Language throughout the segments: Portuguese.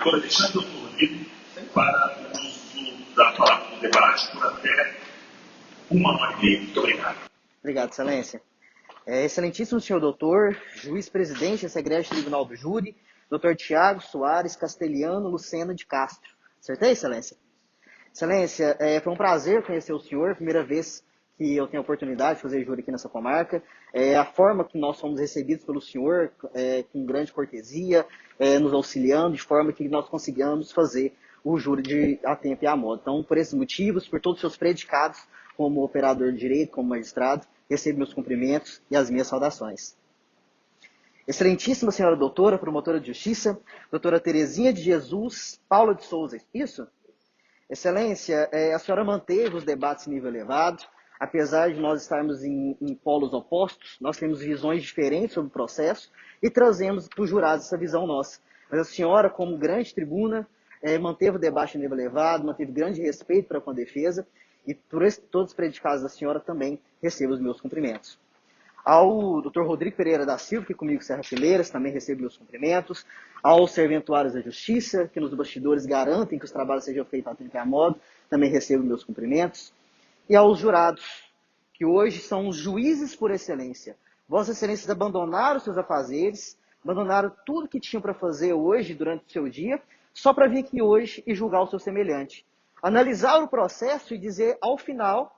Agora, deixando o doutor Rodrigo para o uso da palavra do debate por até 1 hora e meia. Muito obrigado. Obrigado, Excelência. Excelentíssimo senhor doutor, juiz-presidente desse egrégio tribunal do júri, doutor Tiago Soares Castelhano Lucena de Castro. Acertei, Excelência? Excelência, foi um prazer conhecer o senhor, primeira vez que eu tenho a oportunidade de fazer júri aqui nessa comarca. A forma que nós fomos recebidos pelo senhor, com grande cortesia, nos auxiliando, de forma que nós consigamos fazer o júri a tempo e à moda. Então, por esses motivos, por todos os seus predicados como operador de direito, como magistrado, recebo meus cumprimentos e as minhas saudações. Excelentíssima senhora doutora, promotora de justiça, doutora Terezinha de Jesus Paula de Souza, isso? Excelência, a senhora manteve os debates em nível elevado. Apesar de nós estarmos em polos opostos, nós temos visões diferentes sobre o processo e trazemos para os jurados essa visão nossa. Mas a senhora, como grande tribuna, manteve o debate em nível elevado, manteve grande respeito para com a defesa e por todos os predicados da senhora também recebo os meus cumprimentos. Ao Dr. Rodrigo Pereira da Silva, que comigo Serra Fileiras, também recebo meus cumprimentos. Aos serventuários da Justiça, que nos bastidores garantem que os trabalhos sejam feitos a tempo e a modo, também recebo meus cumprimentos. E aos jurados, que hoje são os juízes por excelência. Vossas Excelências abandonaram seus afazeres, abandonaram tudo que tinham para fazer hoje, durante o seu dia, só para vir aqui hoje e julgar o seu semelhante. Analisar o processo e dizer, ao final,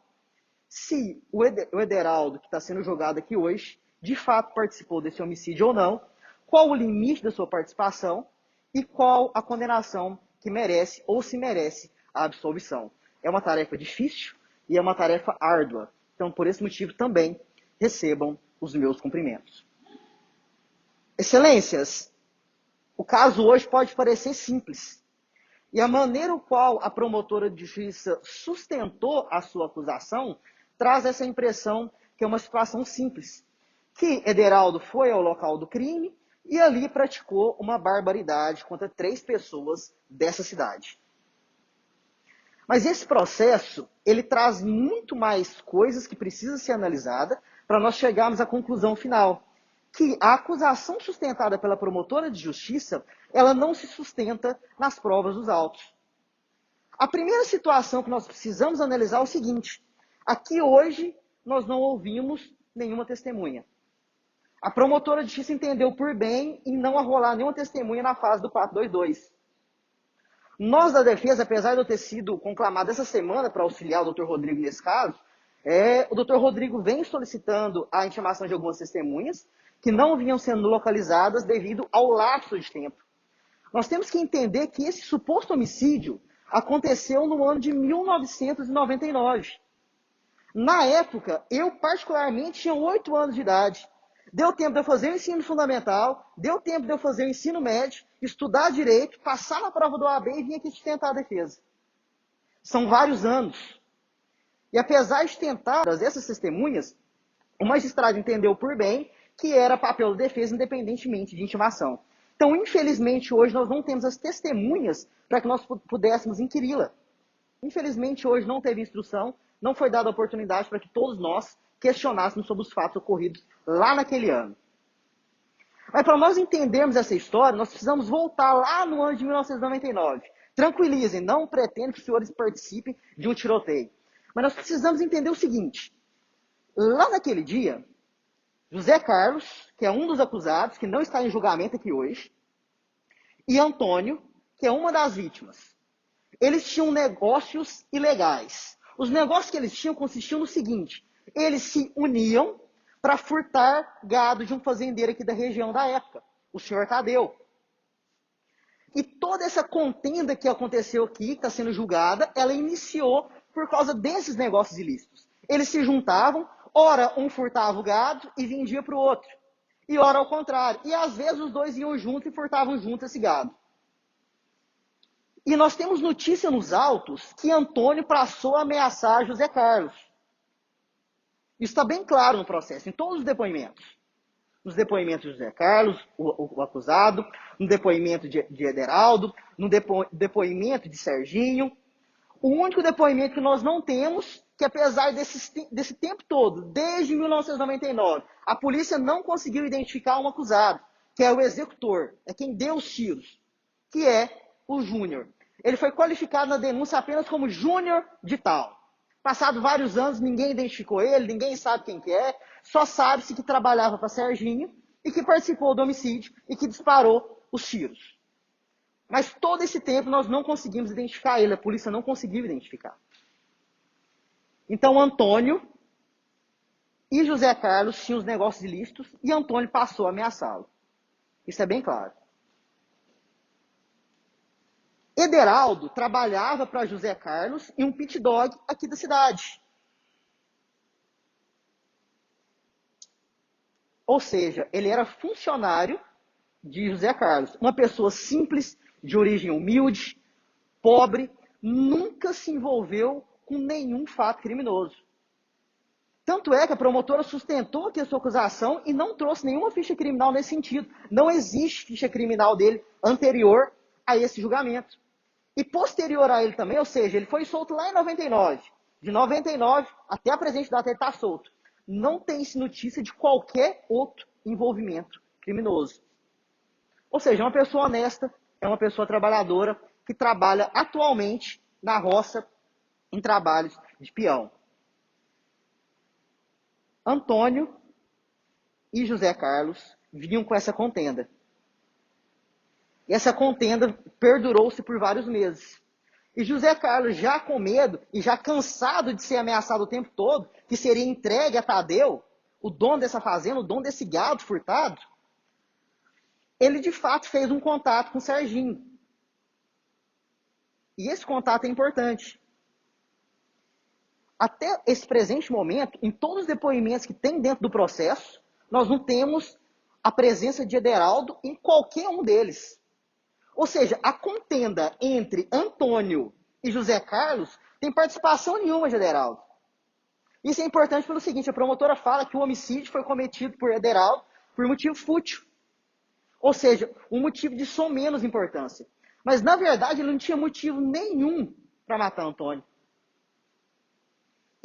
se o Ederaldo, que está sendo julgado aqui hoje, de fato participou desse homicídio ou não, qual o limite da sua participação e qual a condenação que merece ou se merece a absolvição. É uma tarefa difícil e é uma tarefa árdua. Então, por esse motivo, também recebam os meus cumprimentos. Excelências, o caso hoje pode parecer simples. E a maneira qual a promotora de justiça sustentou a sua acusação traz essa impressão que é uma situação simples. Que Ederaldo foi ao local do crime e ali praticou uma barbaridade contra 3 pessoas dessa cidade. Mas esse processo, ele traz muito mais coisas que precisam ser analisadas para nós chegarmos à conclusão final. Que a acusação sustentada pela promotora de justiça, ela não se sustenta nas provas dos autos. A primeira situação que nós precisamos analisar é o seguinte. Aqui hoje nós não ouvimos nenhuma testemunha. A promotora de justiça entendeu por bem em não arrolar nenhuma testemunha na fase do 422. Nós da defesa, apesar de eu ter sido conclamado essa semana para auxiliar o Dr. Rodrigo nesse caso, o Dr. Rodrigo vem solicitando a intimação de algumas testemunhas que não vinham sendo localizadas devido ao lapso de tempo. Nós temos que entender que esse suposto homicídio aconteceu no ano de 1999. Na época, eu particularmente tinha 8 anos de idade. Deu tempo de eu fazer o ensino fundamental, deu tempo de eu fazer o ensino médio, estudar direito, passar na prova do OAB e vir aqui sustentar a defesa. São vários anos. E apesar de tentar trazer essas testemunhas, o magistrado entendeu por bem que era papel da defesa independentemente de intimação. Então, infelizmente, hoje nós não temos as testemunhas para que nós pudéssemos inquiri-la. Infelizmente, hoje não teve instrução, não foi dada a oportunidade para que todos nós questionássemos sobre os fatos ocorridos lá naquele ano. Mas para nós entendermos essa história, nós precisamos voltar lá no ano de 1999. Tranquilizem, não pretendo que os senhores participem de um tiroteio. Mas nós precisamos entender o seguinte. Lá naquele dia, José Carlos, que é um dos acusados, que não está em julgamento aqui hoje, e Antônio, que é uma das vítimas, eles tinham negócios ilegais. Os negócios que eles tinham consistiam no seguinte: eles se uniam para furtar gado de um fazendeiro aqui da região da época, o senhor Tadeu. E toda essa contenda que aconteceu aqui, que está sendo julgada, ela iniciou por causa desses negócios ilícitos. Eles se juntavam, ora um furtava o gado e vendia para o outro, e ora ao contrário. E às vezes os dois iam juntos e furtavam junto esse gado. E nós temos notícia nos autos que Antônio passou a ameaçar José Carlos. Isso está bem claro no processo, em todos os depoimentos. Nos depoimentos de José Carlos, o acusado, no depoimento de Ederaldo, no depoimento de Serginho. O único depoimento que nós não temos, que apesar desse tempo todo, desde 1999, a polícia não conseguiu identificar um acusado, que é o executor, é quem deu os tiros, que é o Júnior. Ele foi qualificado na denúncia apenas como Júnior de tal. Passado vários anos, ninguém identificou ele, ninguém sabe quem que é, só sabe-se que trabalhava para Serginho e que participou do homicídio e que disparou os tiros. Mas todo esse tempo nós não conseguimos identificar ele, a polícia não conseguiu identificar. Então Antônio e José Carlos tinham os negócios ilícitos e Antônio passou a ameaçá-lo. Isso é bem claro. Ederaldo trabalhava para José Carlos em um pit dog aqui da cidade. Ou seja, ele era funcionário de José Carlos. Uma pessoa simples, de origem humilde, pobre, nunca se envolveu com nenhum fato criminoso. Tanto é que a promotora sustentou aqui a sua acusação e não trouxe nenhuma ficha criminal nesse sentido. Não existe ficha criminal dele anterior a esse julgamento. E posterior a ele também, ou seja, ele foi solto lá em 99. De 99 até a presente data ele está solto. Não tem-se notícia de qualquer outro envolvimento criminoso. Ou seja, é uma pessoa honesta, é uma pessoa trabalhadora que trabalha atualmente na roça em trabalhos de peão. Antônio e José Carlos vinham com essa contenda. E essa contenda perdurou-se por vários meses. E José Carlos, já com medo e já cansado de ser ameaçado o tempo todo, que seria entregue a Tadeu, o dono dessa fazenda, o dono desse gado furtado, ele de fato fez um contato com o Serginho. E esse contato é importante. Até esse presente momento, em todos os depoimentos que tem dentro do processo, nós não temos a presença de Ederaldo em qualquer um deles. Ou seja, a contenda entre Antônio e José Carlos tem participação nenhuma de Ederaldo. Isso é importante pelo seguinte, a promotora fala que o homicídio foi cometido por Ederaldo por motivo fútil. Ou seja, um motivo de som menos importância. Mas, na verdade, ele não tinha motivo nenhum para matar Antônio.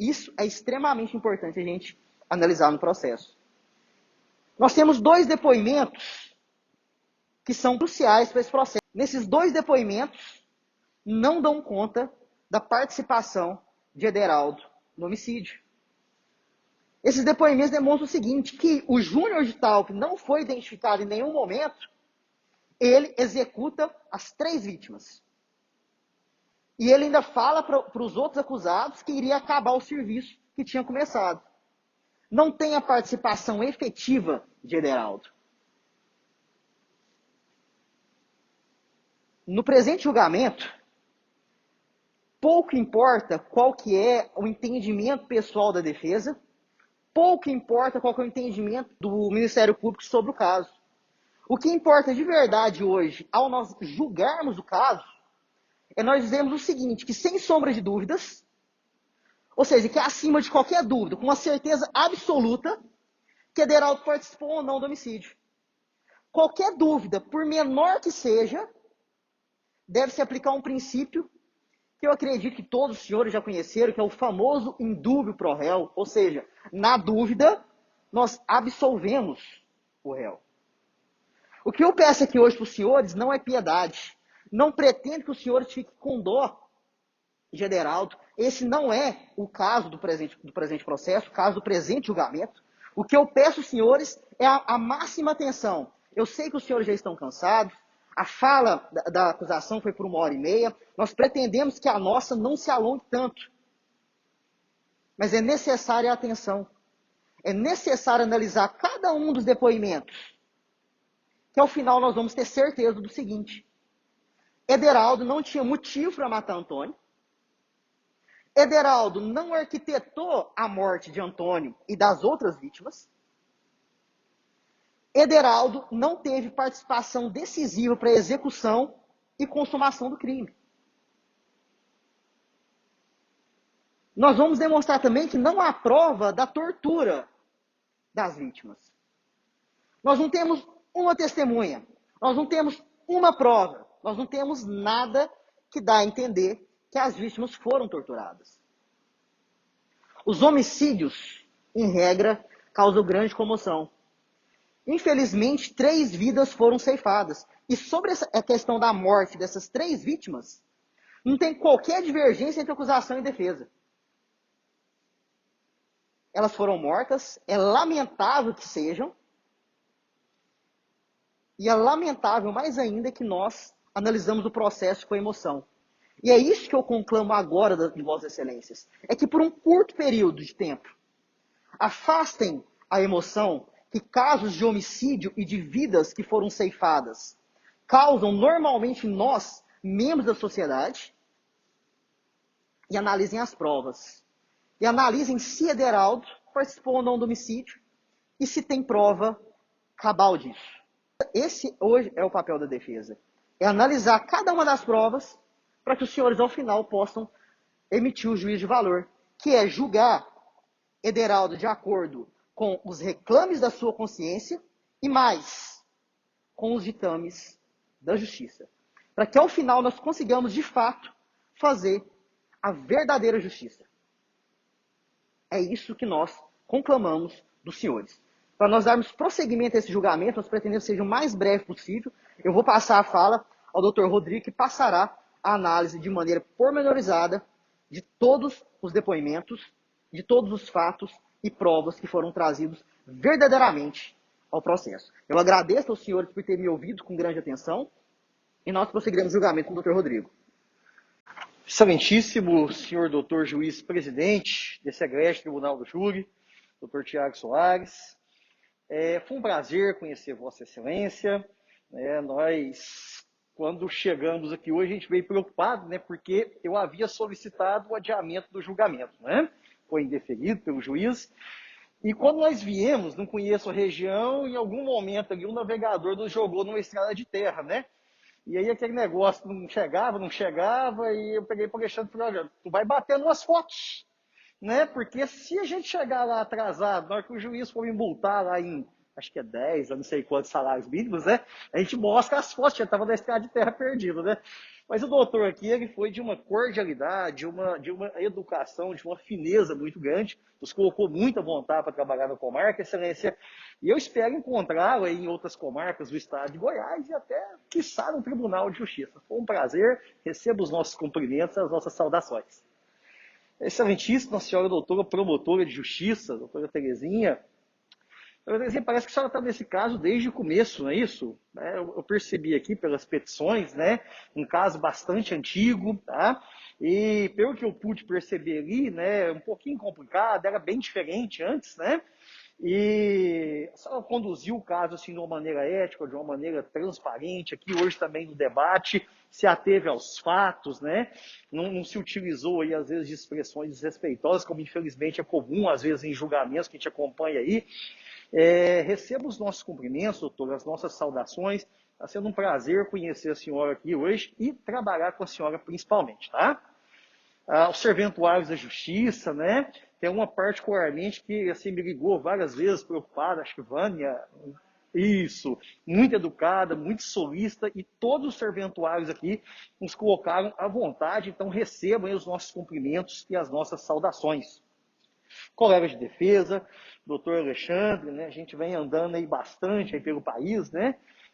Isso é extremamente importante a gente analisar no processo. Nós temos dois depoimentos que são cruciais para esse processo. Nesses dois depoimentos, não dão conta da participação de Ederaldo no homicídio. Esses depoimentos demonstram o seguinte, que o Júnior de tal, que não foi identificado em nenhum momento, ele executa as 3 vítimas. E ele ainda fala para os outros acusados que iria acabar o serviço que tinha começado. Não tem a participação efetiva de Ederaldo. No presente julgamento, pouco importa qual que é o entendimento pessoal da defesa, pouco importa qual que é o entendimento do Ministério Público sobre o caso. O que importa de verdade hoje, ao nós julgarmos o caso, é nós dizemos o seguinte, que sem sombra de dúvidas, ou seja, que é acima de qualquer dúvida, com uma certeza absoluta, que Ederaldo participou ou não do homicídio. Qualquer dúvida, por menor que seja, deve-se aplicar um princípio que eu acredito que todos os senhores já conheceram, que é o famoso indúbio pro réu, ou seja, na dúvida, nós absolvemos o réu. O que eu peço aqui hoje para os senhores não é piedade. Não pretendo que os senhores fiquem com dó de Ederaldo. Esse não é o caso do presente processo, o caso do presente julgamento. O que eu peço aos senhores é a máxima atenção. Eu sei que os senhores já estão cansados. A fala da acusação foi por 1h30. Nós pretendemos que a nossa não se alongue tanto. Mas é necessária a atenção. É necessário analisar cada um dos depoimentos. Que ao final nós vamos ter certeza do seguinte. Ederaldo não tinha motivo para matar Antônio. Ederaldo não arquitetou a morte de Antônio e das outras vítimas. Ederaldo não teve participação decisiva para a execução e consumação do crime. Nós vamos demonstrar também que não há prova da tortura das vítimas. Nós não temos uma testemunha, nós não temos uma prova, nós não temos nada que dá a entender que as vítimas foram torturadas. Os homicídios, em regra, causam grande comoção. Infelizmente, 3 vidas foram ceifadas. E sobre a questão da morte dessas 3 vítimas, não tem qualquer divergência entre acusação e defesa. Elas foram mortas, é lamentável que sejam, e é lamentável mais ainda que nós analisamos o processo com emoção. E é isso que eu conclamo agora de Vossas Excelências. É que por um curto período de tempo, afastem a emoção que casos de homicídio e de vidas que foram ceifadas causam normalmente em nós, membros da sociedade, e analisem as provas. E analisem se Ederaldo participou ou não do homicídio e se tem prova cabal disso. Esse hoje é o papel da defesa. É analisar cada uma das provas para que os senhores, ao final, possam emitir o juízo de valor, que é julgar Ederaldo de acordo com os reclames da sua consciência e mais, com os ditames da justiça. Para que, ao final, nós consigamos, de fato, fazer a verdadeira justiça. É isso que nós conclamamos dos senhores. Para nós darmos prosseguimento a esse julgamento, nós pretendemos que seja o mais breve possível. Eu vou passar a fala ao Dr. Rodrigo, que passará a análise de maneira pormenorizada de todos os depoimentos, de todos os fatos e provas que foram trazidos verdadeiramente ao processo. Eu agradeço aos senhores por terem me ouvido com grande atenção e nós prosseguiremos o julgamento com o Dr. Rodrigo. Excelentíssimo senhor doutor juiz presidente desse egrégio Tribunal do Júri, doutor Tiago Soares, foi um prazer conhecer Vossa Excelência. Nós, quando chegamos aqui hoje, a gente veio preocupado, porque eu havia solicitado o adiamento do julgamento, foi indeferido pelo juiz. E quando nós viemos, não conheço a região, em algum momento ali o navegador nos jogou numa estrada de terra, E aí aquele negócio não chegava, e eu peguei para o Alexandre e falei, olha, tu vai bater nas fotos, Porque se a gente chegar lá atrasado, na hora que o juiz for me multar lá em, acho que é 10, eu não sei quantos salários mínimos, A gente mostra as fotos, já estava na estrada de terra perdido, Mas o doutor aqui, ele foi de uma cordialidade, de uma educação, de uma fineza muito grande, nos colocou muita vontade para trabalhar na comarca, Excelência, e eu espero encontrá-lo aí em outras comarcas do estado de Goiás e até, quiçá, no Tribunal de Justiça. Foi um prazer, receba os nossos cumprimentos e as nossas saudações. Excelentíssima senhora doutora promotora de justiça, doutora Terezinha. Doutora Terezinha, parece que a senhora está nesse caso desde o começo, não é isso? Eu percebi aqui pelas petições, um caso bastante antigo, tá? E pelo que eu pude perceber ali, um pouquinho complicado, era bem diferente antes, E a senhora conduziu o caso assim de uma maneira ética, de uma maneira transparente, aqui hoje também no debate, se ateve aos fatos, não se utilizou aí às vezes de expressões desrespeitosas, como infelizmente é comum às vezes em julgamentos que a gente acompanha aí. Receba os nossos cumprimentos, doutor, as nossas saudações. Está sendo um prazer conhecer a senhora aqui hoje e trabalhar com a senhora principalmente, tá? Os serventuários da justiça, Tem uma particularmente que assim, me ligou várias vezes, preocupada, acho que Vânia, isso, muito educada, muito solícita, e todos os serventuários aqui nos colocaram à vontade, então recebam aí os nossos cumprimentos e as nossas saudações. Colegas de defesa, doutor Alexandre, a gente vem andando aí bastante aí pelo país,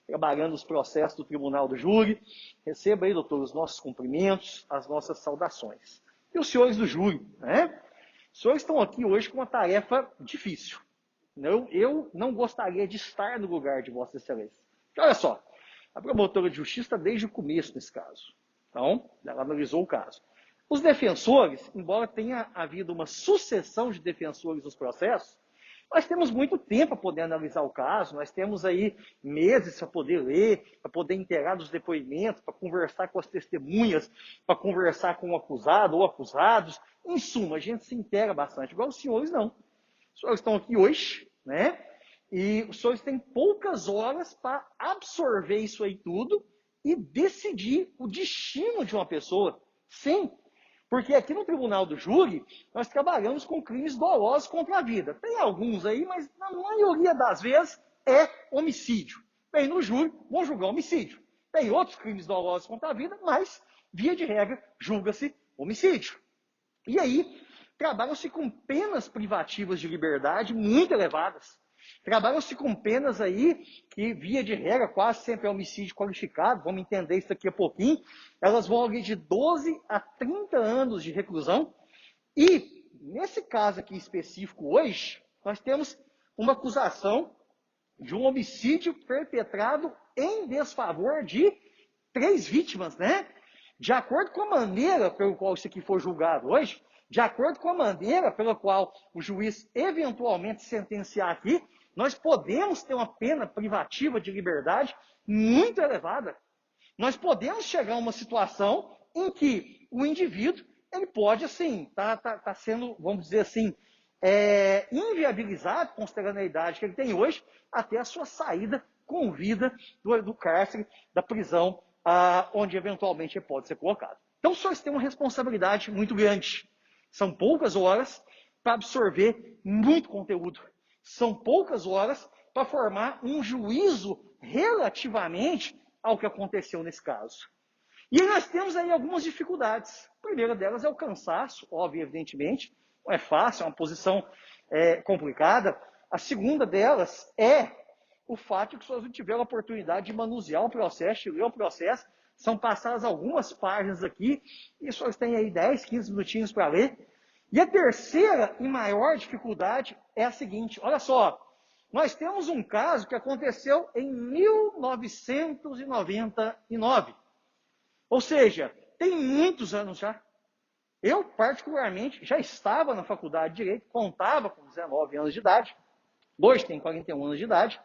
trabalhando os processos do Tribunal do Júri. Receba aí, doutor, os nossos cumprimentos, as nossas saudações. E os senhores do júri, Os senhores estão aqui hoje com uma tarefa difícil. Eu não gostaria de estar no lugar de Vossa Excelência. Porque, olha só, a promotora de justiça está desde o começo nesse caso. Então, ela analisou o caso. Os defensores, embora tenha havido uma sucessão de defensores nos processos, nós temos muito tempo para poder analisar o caso, nós temos aí meses para poder ler, para poder inteirar dos depoimentos, para conversar com as testemunhas, para conversar com o acusado ou acusados. Em suma, a gente se inteira bastante. Igual os senhores não. Os senhores estão aqui hoje, E os senhores têm poucas horas para absorver isso aí tudo e decidir o destino de uma pessoa. Sim. Porque aqui no Tribunal do Júri, nós trabalhamos com crimes dolosos contra a vida. Tem alguns aí, mas na maioria das vezes é homicídio. Bem, no júri, vão julgar homicídio. Tem outros crimes dolosos contra a vida, mas, via de regra, julga-se homicídio. E aí, trabalham-se com penas privativas de liberdade muito elevadas. Trabalham-se com penas aí que, via de regra, quase sempre é homicídio qualificado, vamos entender isso daqui a pouquinho. Elas vão ali de 12 a 30 anos de reclusão. E, nesse caso aqui específico hoje, nós temos uma acusação de um homicídio perpetrado em desfavor de 3 vítimas, né? De acordo com a maneira pelo qual isso aqui foi julgado hoje, de acordo com a maneira pela qual o juiz eventualmente sentenciar aqui, nós podemos ter uma pena privativa de liberdade muito elevada. Nós podemos chegar a uma situação em que o indivíduo ele pode, assim, tá sendo, vamos dizer assim, inviabilizado, considerando a idade que ele tem hoje, até a sua saída com vida do cárcere, da prisão, onde eventualmente ele pode ser colocado. Então, os senhores têm uma responsabilidade muito grande. São poucas horas para absorver muito conteúdo. São poucas horas para formar um juízo relativamente ao que aconteceu nesse caso. E nós temos aí algumas dificuldades. A primeira delas é o cansaço, óbvio, evidentemente. Não é fácil, é uma posição complicada. A segunda delas é o fato de que os senhores não tiveram a oportunidade de manusear o processo, de ler o processo. São passadas algumas páginas aqui, e os senhores têm aí 10, 15 minutinhos para ler. E a terceira e maior dificuldade é a seguinte, olha só, nós temos um caso que aconteceu em 1999. Ou seja, tem muitos anos já. Eu, particularmente, já estava na faculdade de Direito, contava com 19 anos de idade, hoje tem 41 anos de idade,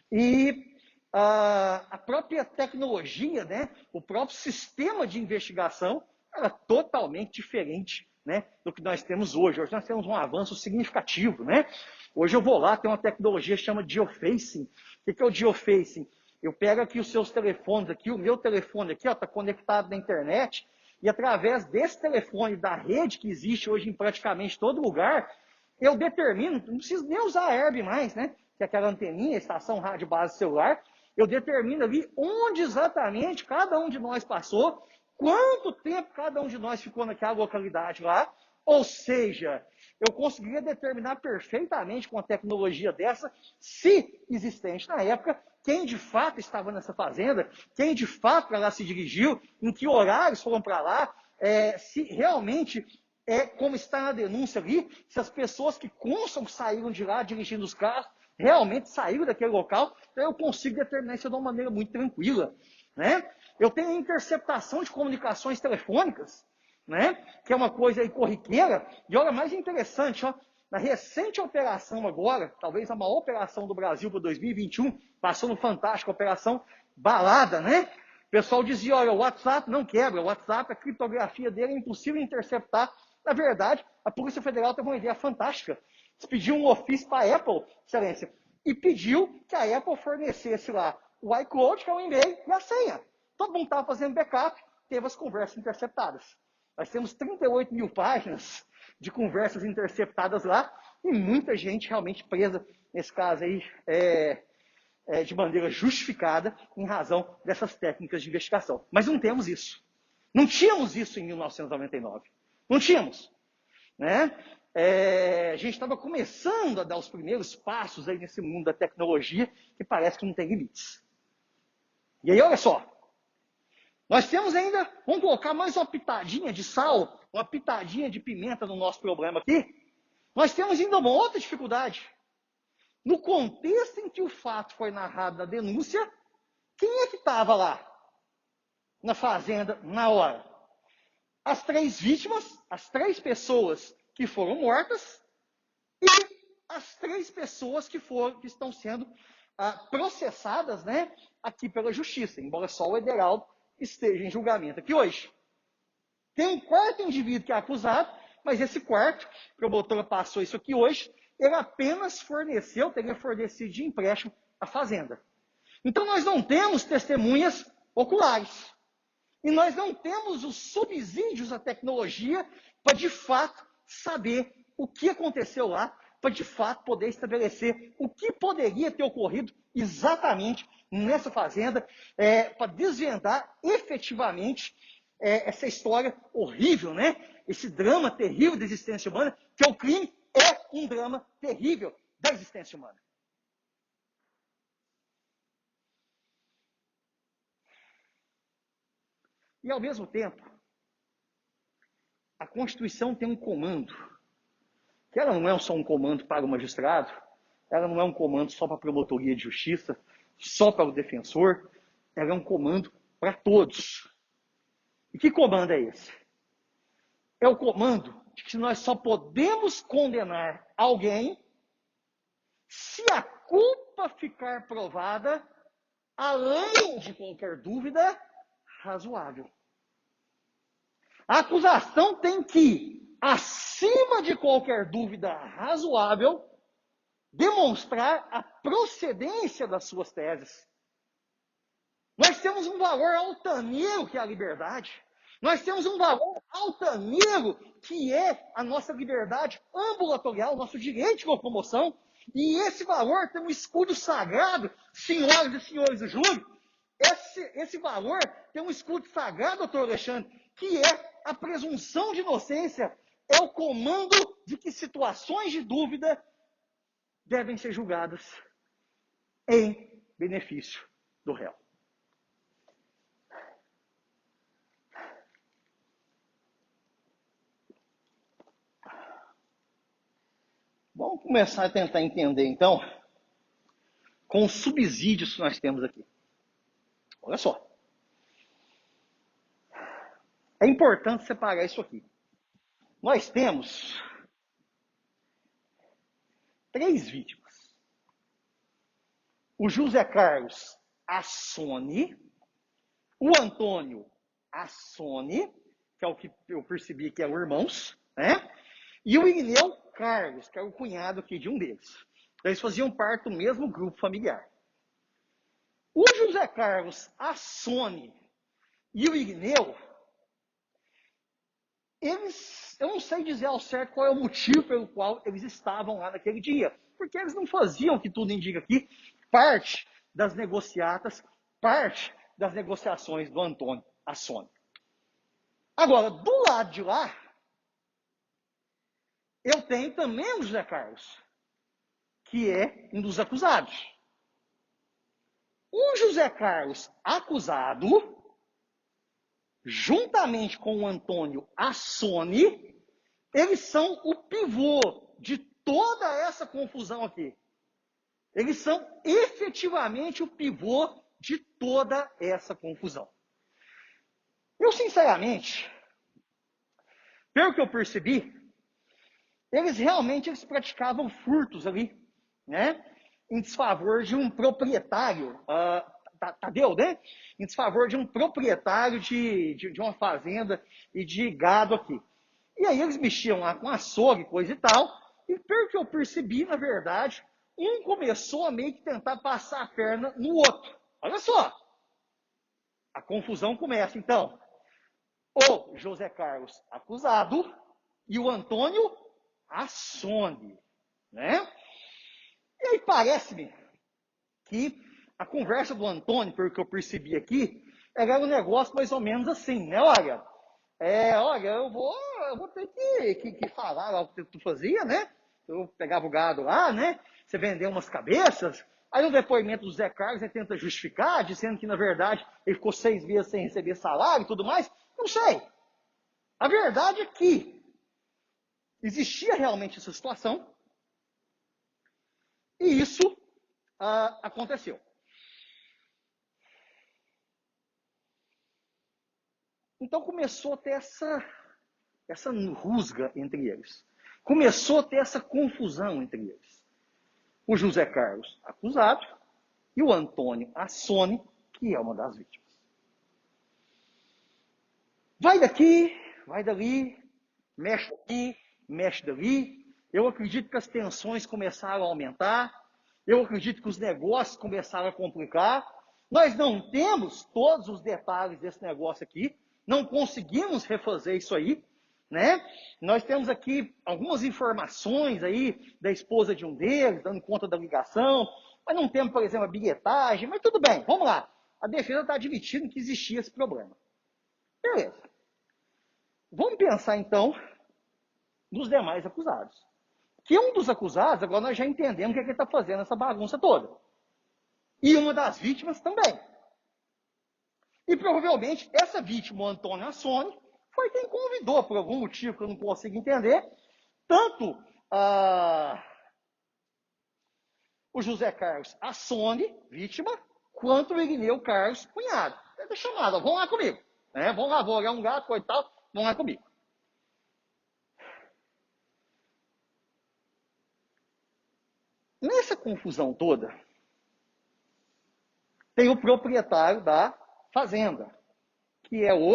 e a própria tecnologia, né, o próprio sistema de investigação era totalmente diferente, né, do que nós temos hoje. Hoje nós temos um avanço significativo. Né? Hoje eu vou lá, tem uma tecnologia que chama geofacing. O que é o geofacing? Eu pego aqui os seus telefones, aqui, o meu telefone aqui está conectado na internet, e através desse telefone, da rede que existe hoje em praticamente todo lugar, eu determino, não preciso nem usar a Herb mais, né? Que é aquela anteninha, estação rádio base celular, eu determino ali onde exatamente cada um de nós passou, quanto tempo cada um de nós ficou naquela localidade lá, ou seja, eu conseguiria determinar perfeitamente com a tecnologia dessa, se existente na época, quem de fato estava nessa fazenda, quem de fato para lá se dirigiu, em que horários foram para lá, se realmente como está na denúncia ali, se as pessoas que constam que saíram de lá dirigindo os carros, realmente saíram daquele local, então eu consigo determinar isso de uma maneira muito tranquila. Né? Eu tenho a interceptação de comunicações telefônicas, né? Que é uma coisa aí corriqueira, e olha, mais interessante, ó, na recente operação agora, talvez a maior operação do Brasil para 2021, passou no Fantástico, a Operação Balada, né? O pessoal dizia, olha, o WhatsApp não quebra, o WhatsApp, a criptografia dele é impossível interceptar. Na verdade, a Polícia Federal teve uma ideia fantástica. Eles pediu um ofício para a Apple, excelência, e pediu que a Apple fornecesse lá o iCloud, que é o e-mail, e a senha. Todo mundo estava fazendo backup, teve as conversas interceptadas. Nós temos 38 mil páginas de conversas interceptadas lá e muita gente realmente presa, nesse caso aí, de maneira justificada em razão dessas técnicas de investigação. Mas não temos isso. Não tínhamos isso em 1999. Não tínhamos. Né? A gente estava começando a dar os primeiros passos aí nesse mundo da tecnologia que parece que não tem limites. E aí, olha só. Nós temos ainda, vamos colocar mais uma pitadinha de sal, uma pitadinha de pimenta no nosso problema aqui. Nós temos ainda uma outra dificuldade. No contexto em que o fato foi narrado na denúncia, quem é que estava lá na fazenda na hora? As 3 vítimas, as 3 pessoas que foram mortas e as 3 pessoas que estão sendo processadas, né, aqui pela justiça, embora só o Ederaldo esteja em julgamento aqui hoje. Tem um quarto indivíduo que é acusado, mas esse quarto, a promotora passou isso aqui hoje, ele apenas teria fornecido de empréstimo a fazenda. Então nós não temos testemunhas oculares. E nós não temos os subsídios à tecnologia para de fato saber o que aconteceu lá, para de fato poder estabelecer o que poderia ter ocorrido exatamente nessa fazenda, para desvendar efetivamente essa história horrível, né? Esse drama terrível da existência humana, que o crime é um drama terrível da existência humana. E, ao mesmo tempo, a Constituição tem um comando, que ela não é só um comando para o magistrado, ela não é um comando só para a promotoria de justiça, só para o defensor, ela é um comando para todos. E que comando é esse? É o comando de que nós só podemos condenar alguém se a culpa ficar provada, além de qualquer dúvida, razoável. A acusação tem que, acima de qualquer dúvida razoável, demonstrar a procedência das suas teses. Nós temos um valor altaneiro que é a liberdade. Nós temos um valor altaneiro que é a nossa liberdade ambulatorial, nosso direito de locomoção. E esse valor tem um escudo sagrado, senhoras e senhores do júri. Esse valor tem um escudo sagrado, doutor Alexandre, que é a presunção de inocência. É o comando de que situações de dúvida devem ser julgadas em benefício do réu. Vamos começar a tentar entender, então, com os subsídios que nós temos aqui. Olha só. É importante separar isso aqui. Nós temos 3 vítimas. O José Carlos Assone, o Antônio Assone, que é o que eu percebi que eram irmãos, né? E o Irineu Carlos, que é o cunhado aqui de um deles. Eles faziam parte do mesmo grupo familiar. O José Carlos Assone e o Irineu, eu não sei dizer ao certo qual é o motivo pelo qual eles estavam lá naquele dia. Porque eles não faziam, que tudo indica aqui, parte das negociatas, parte das negociações do Antônio Assone. Agora, do lado de lá, eu tenho também o José Carlos, que é um dos acusados. O José Carlos acusado, juntamente com o Antônio Assone, eles são o pivô de toda essa confusão aqui. Eles são efetivamente o pivô de toda essa confusão. Eu, sinceramente, pelo que eu percebi, eles praticavam furtos ali, né? Em desfavor de um proprietário, Tadeu, né? Em desfavor de um proprietário de uma fazenda e de gado aqui. E aí eles mexiam lá com açougue, coisa e tal, e pelo que eu percebi, na verdade, um começou a meio que tentar passar a perna no outro. Olha só, a confusão começa então. O José Carlos acusado e o Antônio Assone, né? E aí parece-me que a conversa do Antônio, pelo que eu percebi aqui, era um negócio mais ou menos assim, né? Olha, eu vou ter que falar lá o que tu fazia, né? Eu pegava o gado lá, né? Você vendeu umas cabeças. Aí no depoimento do Zé Carlos, ele tenta justificar, dizendo que, na verdade, ele ficou 6 meses sem receber salário e tudo mais. Não sei. A verdade é que existia realmente essa situação e isso aconteceu. Então começou a ter essa rusga entre eles. Começou a ter essa confusão entre eles. O José Carlos, acusado, e o Antônio Assone, que é uma das vítimas. Vai daqui, vai dali, mexe aqui, mexe dali. Eu acredito que as tensões começaram a aumentar. Eu acredito que os negócios começaram a complicar. Nós não temos todos os detalhes desse negócio aqui. Não conseguimos refazer isso aí, né? Nós temos aqui algumas informações aí da esposa de um deles, dando conta da ligação, mas não temos, por exemplo, a bilhetagem, mas tudo bem, vamos lá. A defesa está admitindo que existia esse problema. Beleza. Vamos pensar, então, nos demais acusados. Que um dos acusados, agora nós já entendemos o que ele está fazendo essa bagunça toda. E uma das vítimas também. E provavelmente essa vítima, o Antônio Assone, foi quem convidou, por algum motivo que eu não consigo entender, tanto o José Carlos Assone, vítima, quanto o Irineu Carlos, cunhado. Ele é chamado, ó, vão lá comigo. Né? Vão lá, vou olhar um gato, coitado, vão lá comigo. Nessa confusão toda, tem o proprietário da fazenda, que é o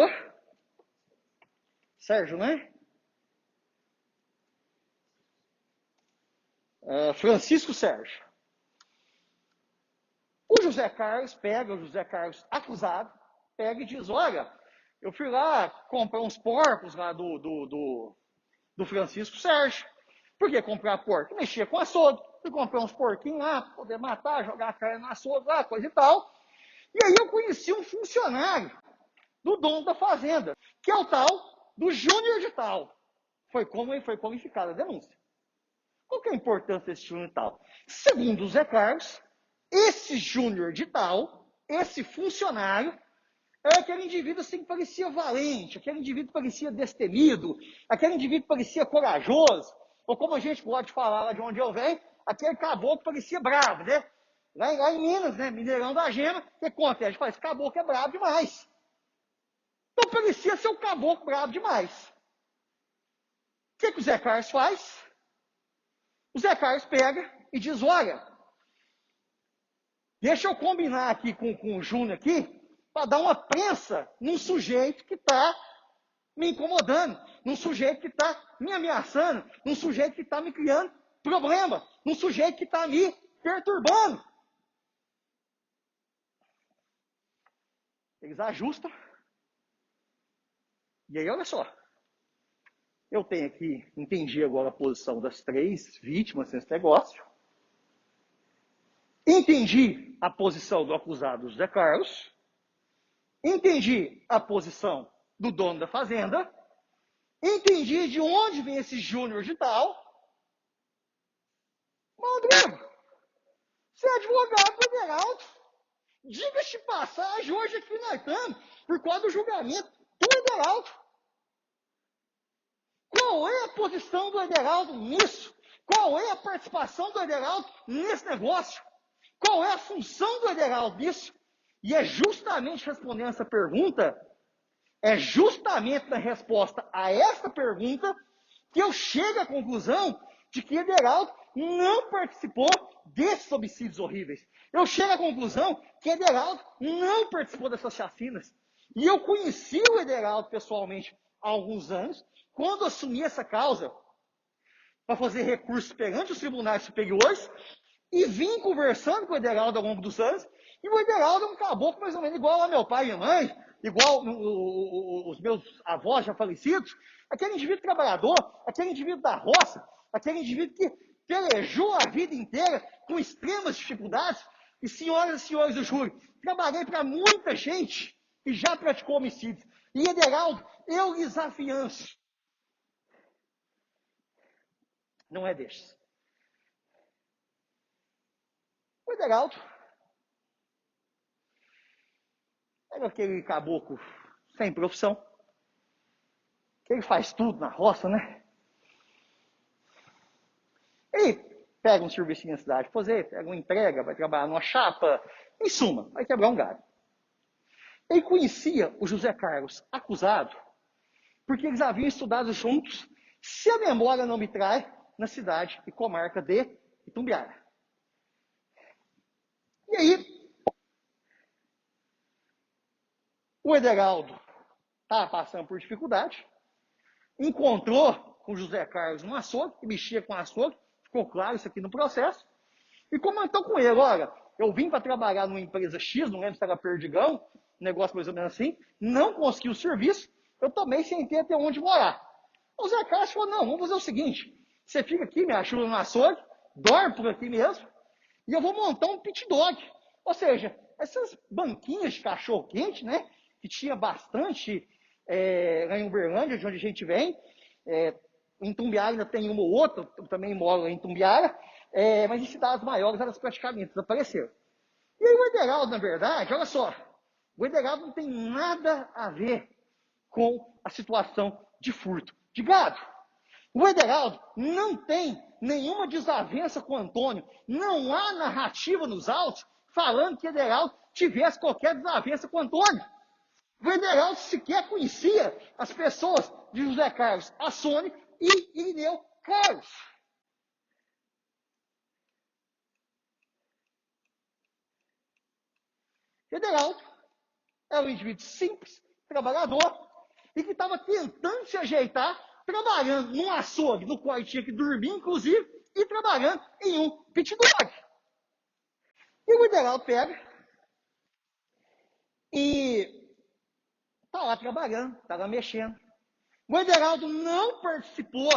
Sérgio, né? Francisco Sérgio. O José Carlos pega, o José Carlos acusado, pega e diz, olha, eu fui lá comprar uns porcos lá do Francisco Sérgio. Por que comprar porco? Mexia com açougue. Fui comprar uns porquinhos lá, para poder matar, jogar a carne no açougue lá, coisa e tal. E aí eu conheci um funcionário do dono da fazenda, que é o tal do Júnior de Tal. Foi qualificada a denúncia. Qual que é a importância desse Júnior de Tal? Segundo o Zé Carlos, esse Júnior de Tal, esse funcionário, é aquele indivíduo assim que parecia valente, aquele indivíduo que parecia destemido, aquele indivíduo que parecia corajoso, ou como a gente pode falar lá de onde eu venho, aquele caboclo que parecia bravo, né? Lá em Minas, né? Mineirão da Gema, o que acontece? A gente fala, esse caboclo é bravo demais. Então parecia ser um caboclo bravo demais. O que o Zé Carlos faz? O Zé Carlos pega e diz, olha, deixa eu combinar aqui com o Júnior aqui, para dar uma prensa num sujeito que está me incomodando, num sujeito que está me ameaçando, num sujeito que está me criando problema, num sujeito que está me perturbando. Eles ajustam. E aí, olha só. Eu tenho aqui, entendi agora a posição das 3 vítimas nesse negócio. Entendi a posição do acusado José Carlos. Entendi a posição do dono da fazenda. Entendi de onde vem esse Júnior de Tal. Rodrigo, você é advogado federal. Diga-se de passagem, hoje aqui nós estamos por causa do julgamento do Ederaldo. Qual é a posição do Ederaldo nisso? Qual é a participação do Ederaldo nesse negócio? Qual é a função do Ederaldo nisso? E é justamente respondendo essa pergunta, é justamente na resposta a essa pergunta que eu chego à conclusão de que Ederaldo não participou desses homicídios horríveis. Eu chego à conclusão que Ederaldo não participou dessas chacinas. E eu conheci o Ederaldo pessoalmente há alguns anos, quando assumi essa causa para fazer recursos perante os tribunais superiores, e vim conversando com o Ederaldo ao longo dos anos, e o Ederaldo é um caboclo mais ou menos igual a meu pai e minha mãe, igual os meus avós já falecidos, aquele indivíduo trabalhador, aquele indivíduo da roça, aquele indivíduo que pelejou a vida inteira com extremas dificuldades. E senhoras e senhores do júri, trabalhei para muita gente que já praticou homicídios. E Ederaldo, eu lhes afianço, não é desses. O Ederaldo é aquele caboclo sem profissão, que ele faz tudo na roça, né? Ele pega um serviço na cidade, pega uma entrega, vai trabalhar numa chapa, em suma, vai quebrar um galho. Ele conhecia o José Carlos, acusado, porque eles haviam estudado juntos, se a memória não me trai, na cidade e comarca de Itumbiara. E aí, o Ederaldo estava passando por dificuldade, encontrou com o José Carlos no açougue, que mexia com açougue, ficou claro isso aqui no processo, e comentou com ele, olha, eu vim para trabalhar numa empresa X, não lembro se era Perdigão, um negócio mais ou menos assim, não consegui o serviço, eu também sem ter até onde morar. O Zé Carlos falou, não, vamos fazer o seguinte, você fica aqui, me ajuda no açougue, dorme por aqui mesmo, e eu vou montar um pit dog. Ou seja, essas banquinhas de cachorro quente, né, que tinha bastante lá em Uberlândia, de onde a gente vem, em Tumbiara ainda tem uma ou outra, eu também moro em Tumbiara, mas em cidades maiores elas praticamente desapareceram. E aí o Ederaldo, na verdade, olha só, O Ederaldo não tem nada a ver com a situação de furto de gado. O Ederaldo não tem nenhuma desavença com o Antônio. Não há narrativa nos autos falando que Ederaldo tivesse qualquer desavença com o Antônio. O Ederaldo sequer conhecia as pessoas de José Carlos Assone e Irineu Carlos. Ederaldo era um indivíduo simples, trabalhador, e que estava tentando se ajeitar, trabalhando num açougue, no qual ele tinha que dormir, inclusive, e trabalhando em um pit dog. E o Ederaldo pega e está lá trabalhando, está lá mexendo. O Ederaldo não participou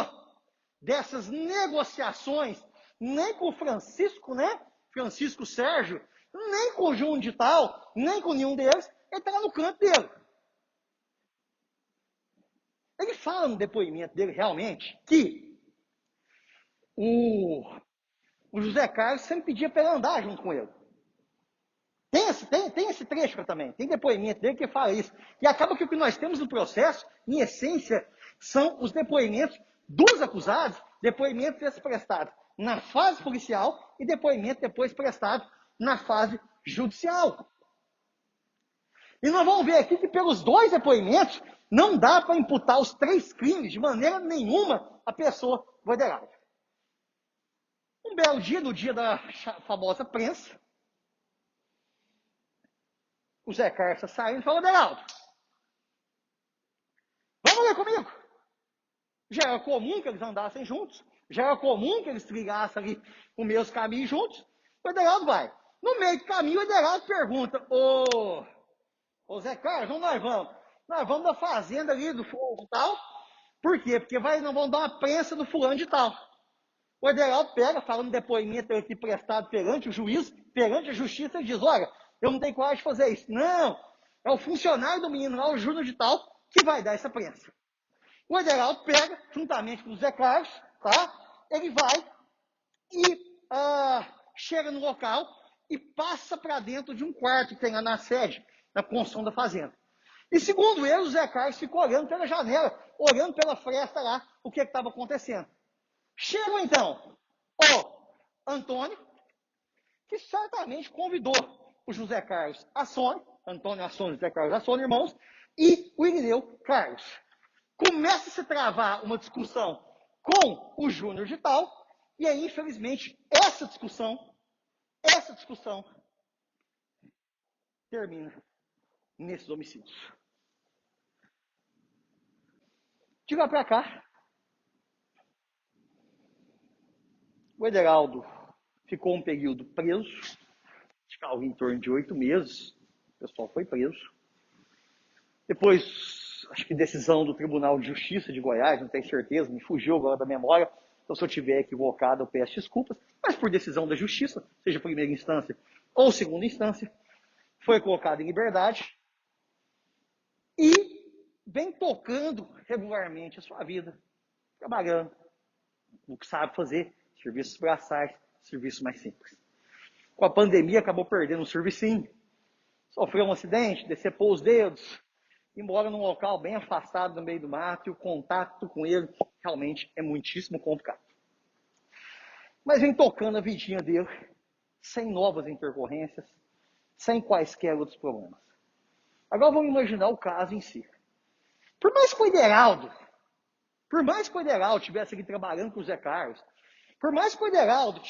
dessas negociações, nem com o Francisco, né? Francisco Sérgio, nem com o Júnior de Tal, nem com nenhum deles. Ele está lá no canto dele. Ele fala no depoimento dele, realmente, que o José Carlos sempre pedia para ele andar junto com ele. Tem esse trecho também, tem depoimento dele que fala isso. E acaba que o que nós temos no processo, em essência, são os depoimentos dos acusados, depoimentos desses prestados na fase policial e depoimento depois prestado na fase judicial. E nós vamos ver aqui que pelos dois depoimentos, não dá para imputar os 3 crimes de maneira nenhuma à pessoa do Ederaldo. Um belo dia, no dia da famosa prensa, o Zé Carlos está saindo e falou: Ederaldo, vamos ler comigo. Já era comum que eles andassem juntos, já era comum que eles trilhassem ali os meus caminhos juntos. O Ederaldo vai. No meio do caminho, o Ederaldo pergunta: Ô Zé Carlos, onde nós vamos? Nós vamos da fazenda ali do fulano de tal. Por quê? Porque nós vamos dar uma prensa do fulano de tal. O Ederaldo pega, fala no depoimento aqui prestado perante o juiz, perante a justiça, e diz: olha, eu não tenho coragem de fazer isso. Não, é o funcionário do menino lá, o Júnior de tal, que vai dar essa prensa. O Ederaldo pega, juntamente com o Zé Carlos, tá? Ele vai e chega no local e passa para dentro de um quarto que tem lá na sede, na construção da fazenda. E segundo ele, o Zé Carlos ficou olhando pela janela, olhando pela fresta lá, o que estava acontecendo. Chega então o Antônio, que certamente convidou o José Carlos Assone, Antônio Assone, José Carlos Assone, irmãos, e o Irineu Carlos. Começa a se travar uma discussão com o Júnior de Tal, e aí, infelizmente, essa discussão termina nesses homicídios. De lá para cá, o Ederaldo ficou um período preso, acho que algo em torno de 8 meses, o pessoal foi preso. Depois, acho que decisão do Tribunal de Justiça de Goiás, não tenho certeza, me fugiu agora da memória, então se eu estiver equivocado eu peço desculpas, mas por decisão da Justiça, seja primeira instância ou segunda instância, foi colocado em liberdade e vem tocando regularmente a sua vida, trabalhando no que sabe fazer, serviços braçais, serviços mais simples. Com a pandemia acabou perdendo um servicinho, sofreu um acidente, decepou os dedos, e mora num local bem afastado no meio do mato, e o contato com ele realmente é muitíssimo complicado. Mas vem tocando a vidinha dele, sem novas intercorrências, sem quaisquer outros problemas. Agora vamos imaginar o caso em si. Por mais que o Ederaldo estivesse aqui trabalhando com o Zé Carlos, por mais que o Ederaldo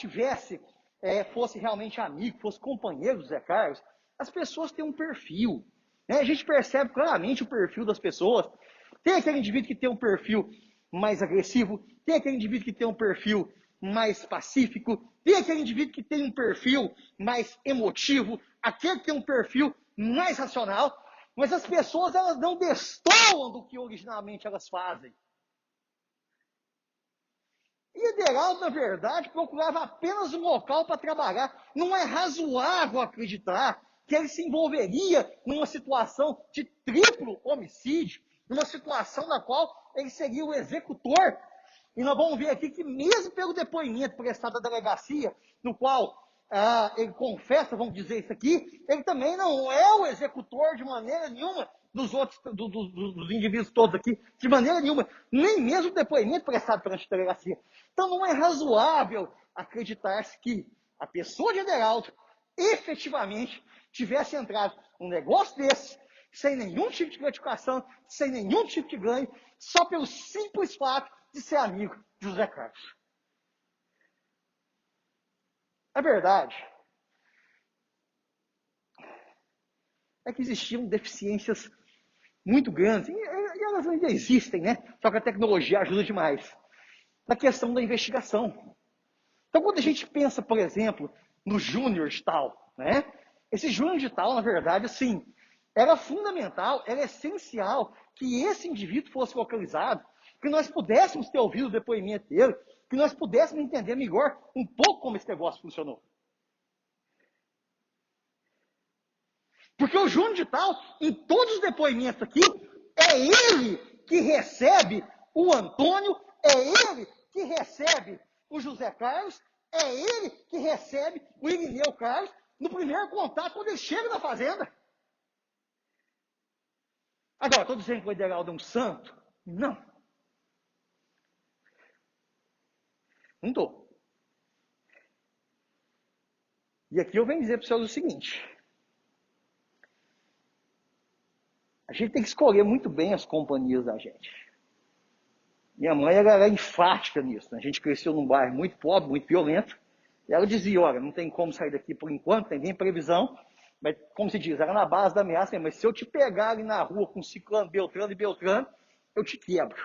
fosse realmente amigo, fosse companheiro do Zé Carlos, as pessoas têm um perfil. A gente percebe claramente o perfil das pessoas. Tem aquele indivíduo que tem um perfil mais agressivo, tem aquele indivíduo que tem um perfil mais pacífico, tem aquele indivíduo que tem um perfil mais emotivo, aquele que tem um perfil mais racional, mas as pessoas elas não destoam do que originalmente elas fazem. E Ederaldo, na verdade, procurava apenas um local para trabalhar. Não é razoável acreditar que ele se envolveria numa situação de triplo homicídio, numa situação na qual ele seria o executor. E nós vamos ver aqui que mesmo pelo depoimento prestado à delegacia, no qual ele confessa, vamos dizer isso aqui, ele também não é o executor de maneira nenhuma dos outros, dos indivíduos todos aqui, de maneira nenhuma, nem mesmo o depoimento prestado perante a delegacia. Então não é razoável acreditar-se que a pessoa de Ederaldo efetivamente tivesse entrado num negócio desse, sem nenhum tipo de gratificação, sem nenhum tipo de ganho, só pelo simples fato de ser amigo de José Carlos. A verdade é que existiam deficiências muito grandes, e elas ainda existem, né? Só que a tecnologia ajuda demais, na questão da investigação. Então, quando a gente pensa, por exemplo, no Júnior de tal, né? Esse Júnior de tal, na verdade, assim, era fundamental, era essencial que esse indivíduo fosse localizado, que nós pudéssemos ter ouvido o depoimento dele, que nós pudéssemos entender melhor um pouco como esse negócio funcionou. Porque o Júnior de tal, em todos os depoimentos aqui, é ele que recebe o Antônio, é ele que recebe o José Carlos, é ele que recebe o Irineu Carlos no primeiro contato quando ele chega na fazenda. Agora, estou dizendo que o Ederaldo é um santo? Não. Não estou. E aqui eu venho dizer para os senhores o seguinte. A gente tem que escolher muito bem as companhias da gente. Minha mãe era enfática nisso. Né? A gente cresceu num bairro muito pobre, muito violento. E ela dizia, olha, não tem como sair daqui por enquanto, tem nem previsão. Mas, como se diz, era na base da ameaça, mas se eu te pegar ali na rua com ciclano, Beltrano e Beltrano, eu te quebro.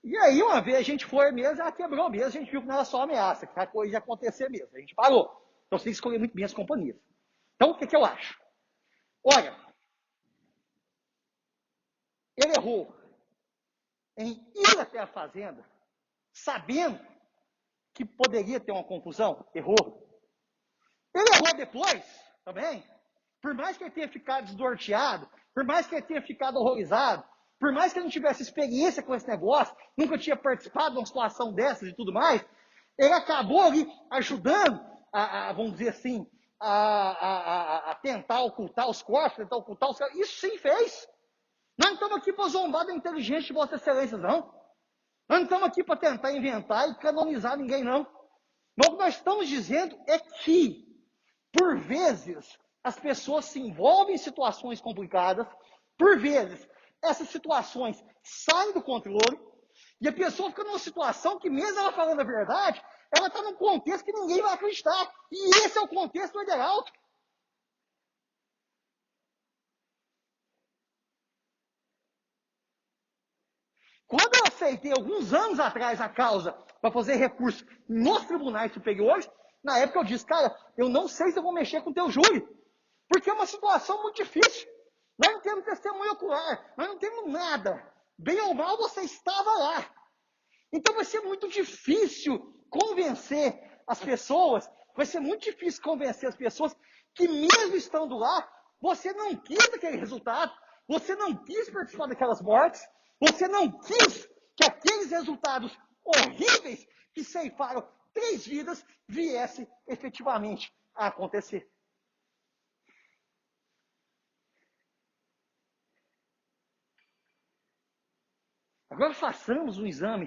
E aí, uma vez a gente foi mesmo, ela quebrou mesmo, a gente viu que não era só ameaça, que a coisa ia acontecer mesmo. A gente parou. Então, você tem que escolher muito bem as companhias. Então, o que eu acho? Olha, ele errou em ir até a fazenda, sabendo que poderia ter uma confusão. Errou. Ele errou depois, também. Por mais que ele tenha ficado desnorteado, por mais que ele tenha ficado horrorizado, por mais que ele não tivesse experiência com esse negócio, nunca tinha participado de uma situação dessas e tudo mais, ele acabou ali ajudando, vamos dizer assim, a tentar ocultar os corpos, tentar ocultar os... Isso sim fez. Nós não estamos aqui para zombar da inteligência de Vossa Excelência, não. Nós não estamos aqui para tentar inventar e canonizar ninguém, não. Mas o que nós estamos dizendo é que, por vezes, as pessoas se envolvem em situações complicadas, por vezes, essas situações saem do controle, e a pessoa fica numa situação que, mesmo ela falando a verdade, ela está num contexto que ninguém vai acreditar. E esse é o contexto do Ederaldo. Quando eu aceitei, alguns anos atrás, a causa para fazer recurso nos tribunais superiores, na época eu disse, cara, eu não sei se eu vou mexer com o teu júri, porque é uma situação muito difícil. Nós não temos testemunho ocular, nós não temos nada. Bem ou mal, você estava lá. Então vai ser muito difícil convencer as pessoas, vai ser muito difícil convencer as pessoas que mesmo estando lá, você não quis aquele resultado, você não quis participar daquelas mortes, você não quis que aqueles resultados horríveis que ceifaram 3 vidas viessem efetivamente a acontecer. Agora façamos um exame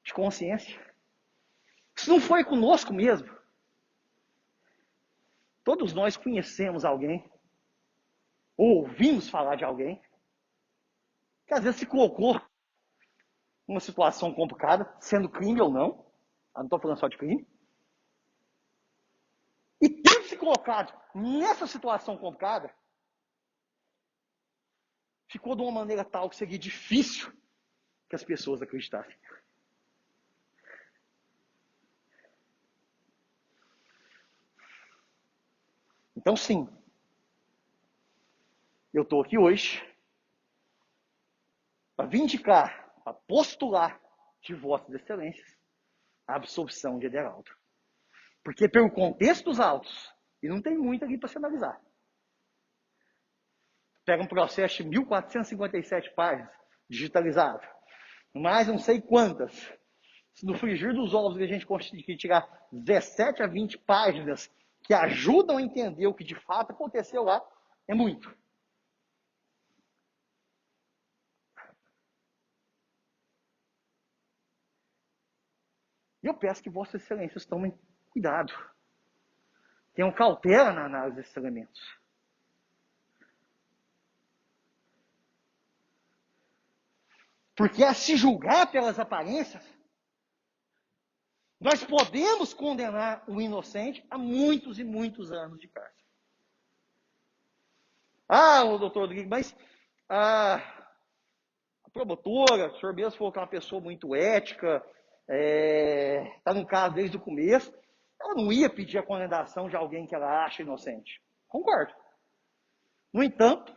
de consciência. Isso não foi conosco mesmo. Todos nós conhecemos alguém, ou ouvimos falar de alguém, que às vezes se colocou numa situação complicada, sendo crime ou não. Eu não estou falando só de crime. E tendo se colocado nessa situação complicada, ficou de uma maneira tal que seria difícil que as pessoas acreditassem. Então, sim, eu estou aqui hoje para vindicar, para postular de Vossas Excelências a absolvição de Ederaldo. Porque pelo contexto dos autos, e não tem muito aqui para se analisar, pega um processo de 1.457 páginas, digitalizado, mais não sei quantas no frigir dos ovos que a gente conseguir tirar 17 a 20 páginas que ajudam a entender o que de fato aconteceu lá, é muito. E eu peço que Vossas Excelências tomem cuidado. Tenham cautela na análise desses elementos. Porque a se julgar pelas aparências, nós podemos condenar o inocente a muitos e muitos anos de cárcere. O doutor Rodrigo, mas a promotora, o senhor mesmo falou que é uma pessoa muito ética, está no caso desde o começo, ela não ia pedir a condenação de alguém que ela acha inocente. Concordo. No entanto,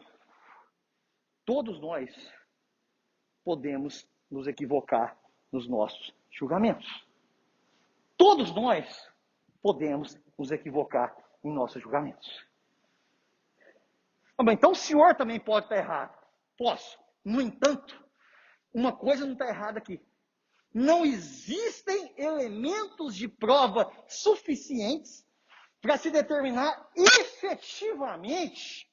todos nós podemos nos equivocar nos nossos julgamentos. Todos nós podemos nos equivocar em nossos julgamentos. Então o senhor também pode estar errado. Posso. No entanto, uma coisa não está errada aqui. Não existem elementos de prova suficientes para se determinar efetivamente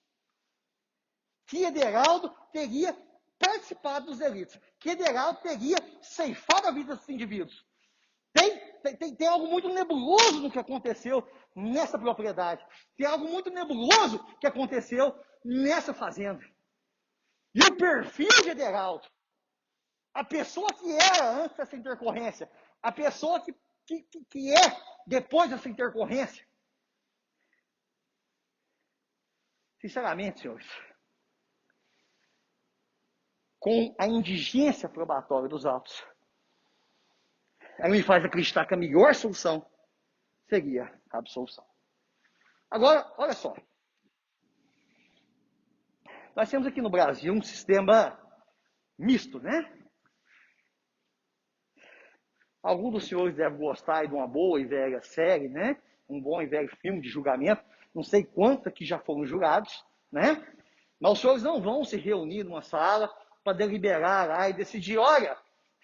que Ederaldo teria participado dos delitos, que Ederaldo teria ceifado a vida desses indivíduos. Tem algo muito nebuloso no que aconteceu nessa propriedade. Tem algo muito nebuloso que aconteceu nessa fazenda. E o perfil de Ederaldo, a pessoa que era antes dessa intercorrência, a pessoa que é depois dessa intercorrência. Sinceramente, senhores, com a indigência probatória dos autos, ela me faz acreditar que a melhor solução seria a absolução. Agora, olha só. Nós temos aqui no Brasil um sistema misto, né? Alguns dos senhores devem gostar de uma boa e velha série, né? Um bom e velho filme de julgamento. Não sei quantos aqui já foram julgados, né? Mas os senhores não vão se reunir numa sala para deliberar lá e decidir, olha,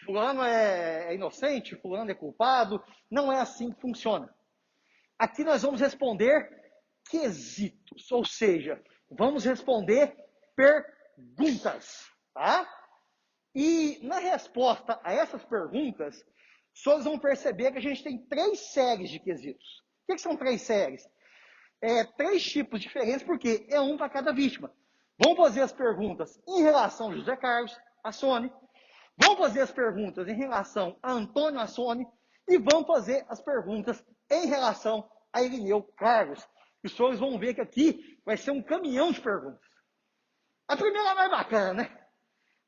fulano é inocente, fulano é culpado. Não é assim que funciona. Aqui nós vamos responder quesitos, ou seja, vamos responder perguntas, tá? E na resposta a essas perguntas, os senhores vão perceber que a gente tem 3 séries de quesitos. O que são 3 séries? 3 tipos diferentes, porque é um para cada vítima. Vamos fazer as perguntas em relação a José Carlos Assone, vamos fazer as perguntas em relação a Antônio Assone e vamos fazer as perguntas em relação a Irineu Carlos. E os senhores vão ver que aqui vai ser um caminhão de perguntas. A primeira é mais bacana, né?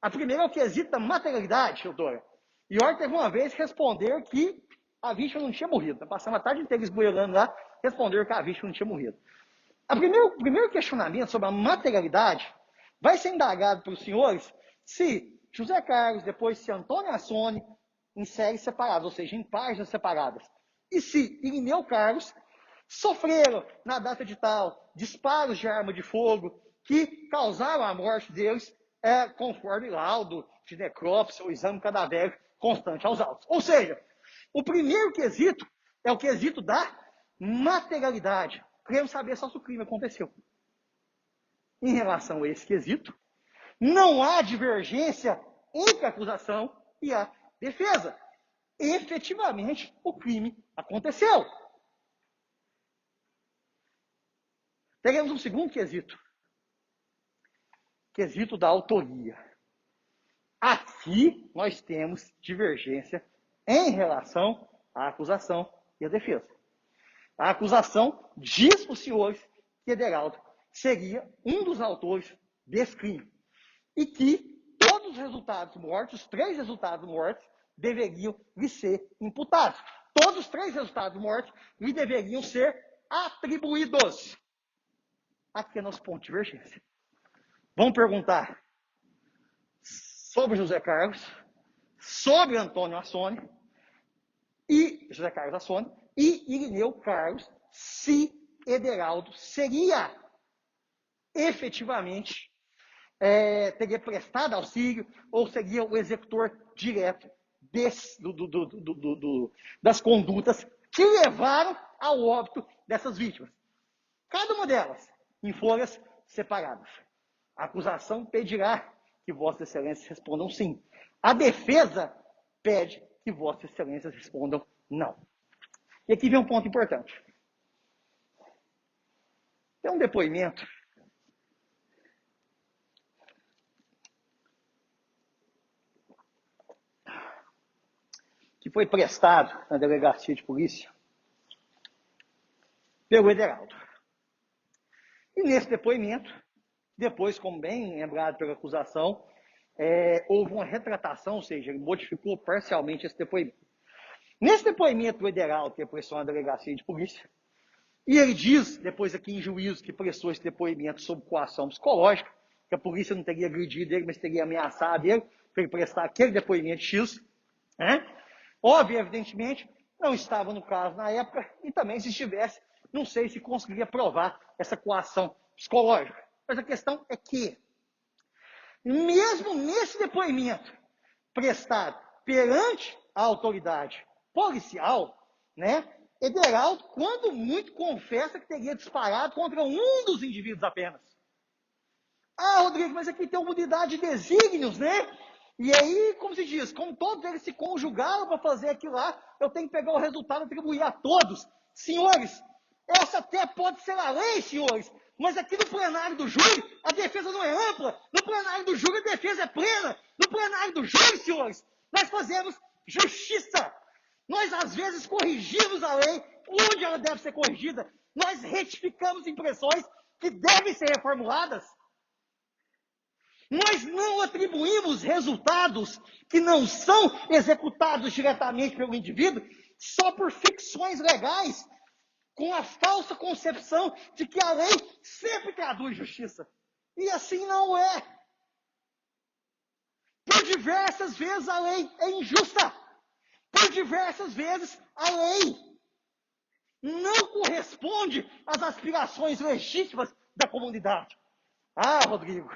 A primeira é o quesito da materialidade, doutora. E olha, teve uma vez responder que a vítima não tinha morrido. Nós passamos a tarde inteira esgoelando lá, responder que a vítima não tinha morrido. O primeiro questionamento sobre a materialidade vai ser indagado pelos senhores se José Carlos, depois se Antônio Assone, em séries separadas, ou seja, em páginas separadas. E se Irineu Carlos sofreram, na data de tal, disparos de arma de fogo que causaram a morte deles, conforme laudo de necrópsia ou exame cadavérico constante aos autos. Ou seja, o primeiro quesito é o quesito da materialidade. Queremos saber só se o crime aconteceu. Em relação a esse quesito, não há divergência entre a acusação e a defesa. Efetivamente, o crime aconteceu. Teremos um segundo quesito. Quesito da autoria. Aqui nós temos divergência em relação à acusação e à defesa. A acusação diz para os senhores que Ederaldo seria um dos autores desse crime. E que todos os resultados mortos, os 3 resultados mortos, deveriam lhe ser imputados. Todos os 3 resultados mortos lhe deveriam ser atribuídos. Aqui é nosso ponto de divergência. Vamos perguntar sobre José Carlos, sobre Antônio Assone, e José Carlos Assone, e Irineu Carlos, se Ederaldo seria efetivamente, teria prestado auxílio, ou seria o executor direto das condutas que levaram ao óbito dessas vítimas. Cada uma delas em folhas separadas. A acusação pedirá que Vossas Excelências respondam sim. A defesa pede que Vossas Excelências respondam não. E aqui vem um ponto importante. Tem um depoimento que foi prestado na delegacia de polícia pelo Ederaldo. E nesse depoimento, depois, como bem lembrado pela acusação, houve uma retratação, ou seja, ele modificou parcialmente esse depoimento. Nesse depoimento do Ederaldo, que prestou na delegacia de polícia, e ele diz, depois aqui em juízo, que prestou esse depoimento sob coação psicológica, que a polícia não teria agredido ele, mas teria ameaçado ele para ele prestar aquele depoimento X. Óbvio, evidentemente, não estava no caso na época, e também se estivesse, não sei se conseguiria provar essa coação psicológica. Mas a questão é que, mesmo nesse depoimento prestado perante a autoridade policial, Ederaldo, quando muito, confessa que teria disparado contra um dos indivíduos apenas. Ah, Rodrigo, mas aqui tem uma unidade de desígnios, E aí, como se diz, como todos eles se conjugaram para fazer aquilo lá, eu tenho que pegar o resultado e atribuir a todos. Senhores, essa até pode ser a lei, senhores, mas aqui no plenário do júri, a defesa não é ampla. No plenário do júri, a defesa é plena. No plenário do júri, senhores, nós fazemos justiça. Nós, às vezes, corrigimos a lei onde ela deve ser corrigida. Nós retificamos impressões que devem ser reformuladas. Nós não atribuímos resultados que não são executados diretamente pelo indivíduo só por ficções legais, com a falsa concepção de que a lei sempre traduz justiça. E assim não é. Por diversas vezes a lei é injusta. Por diversas vezes a lei não corresponde às aspirações legítimas da comunidade. Ah, Rodrigo,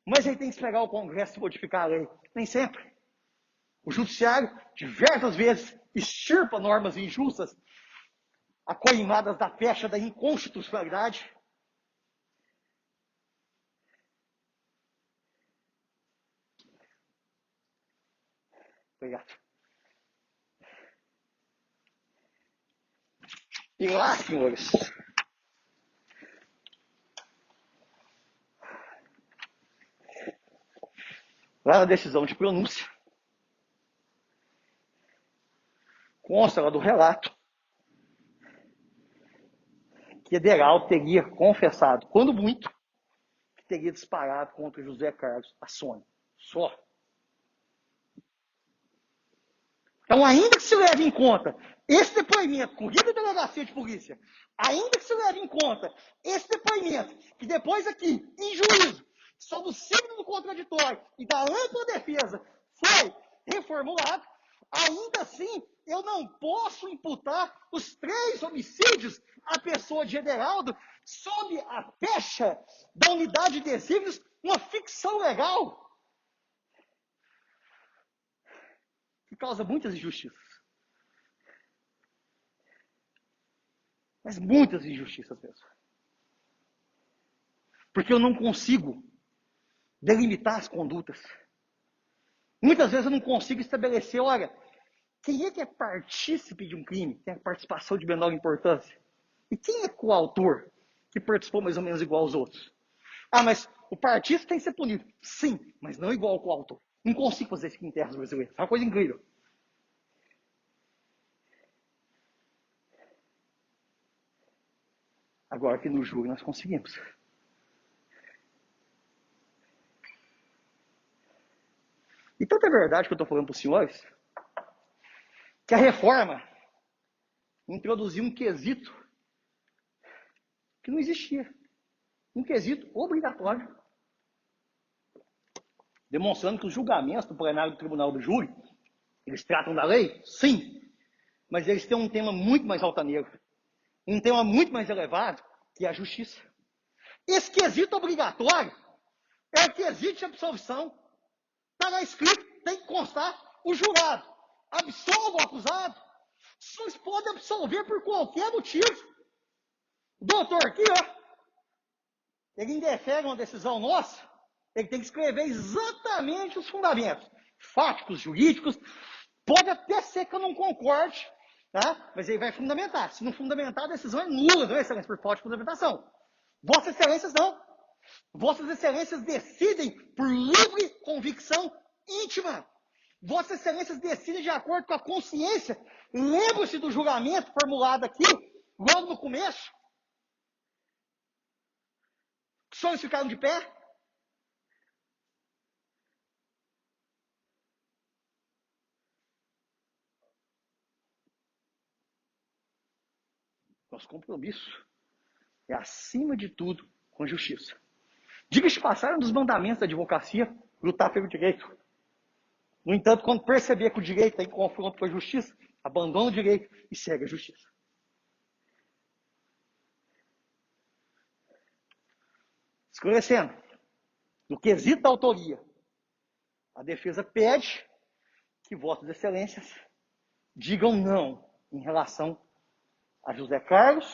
mas aí tem que esperar o Congresso modificar a lei. Nem sempre. O Judiciário, diversas vezes, extirpa normas injustas, acoimadas da pecha da inconstitucionalidade. Obrigado. E lá, senhores, lá na decisão de pronúncia, consta lá do relato que Ederaldo teria confessado, quando muito, que teria disparado contra José Carlos Assônia. Só. Então, ainda que se leve em conta esse depoimento, corrida da delegacia de polícia, ainda que se leve em conta esse depoimento, que depois aqui, em juízo, sob o signo do contraditório e da ampla defesa, foi reformulado, ainda assim, eu não posso imputar os 3 homicídios à pessoa de Ederaldo sob a pecha da unidade de desígnios, uma ficção legal que causa muitas injustiças. Mas muitas injustiças mesmo. Porque eu não consigo delimitar as condutas. Muitas vezes eu não consigo estabelecer, olha, quem é que é partícipe de um crime, tem a participação de menor importância? E quem é coautor, que participou mais ou menos igual aos outros? Ah, mas o partícipe tem que ser punido. Sim, mas não igual ao coautor. Não consigo fazer isso aqui em terras brasileiras. É uma coisa incrível. Agora que no júri nós conseguimos. E tanta verdade que eu estou falando para os senhores, que a reforma introduziu um quesito que não existia. Um quesito obrigatório. Demonstrando que os julgamentos do plenário do Tribunal do Júri, eles tratam da lei? Sim. Mas eles têm um tema muito mais altaneiro. Um tema muito mais elevado, que é a justiça. Esse quesito obrigatório é o quesito de absolvição. Está lá escrito, tem que constar, o jurado absolve o acusado, os senhores podem absolver por qualquer motivo. O doutor aqui, ó, ele indefere uma decisão nossa, ele tem que escrever exatamente os fundamentos fáticos, jurídicos. Pode até ser que eu não concorde, tá? Mas ele vai fundamentar. Se não fundamentar, a decisão é nula, não é, Excelência, por falta de fundamentação. Vossas Excelências não. Vossas Excelências decidem por livre convicção íntima. Vossas Excelências decidem de acordo com a consciência. Lembre-se do julgamento formulado aqui, logo no começo. Os senhores ficaram de pé? Nosso compromisso é, acima de tudo, com a justiça. Diga-se de passagem, um dos mandamentos da advocacia, lutar pelo direito. No entanto, quando perceber que o direito está em confronto com a justiça, abandona o direito e segue a justiça. Esclarecendo, no quesito da autoria, a defesa pede que vossas excelências digam não em relação a José Carlos,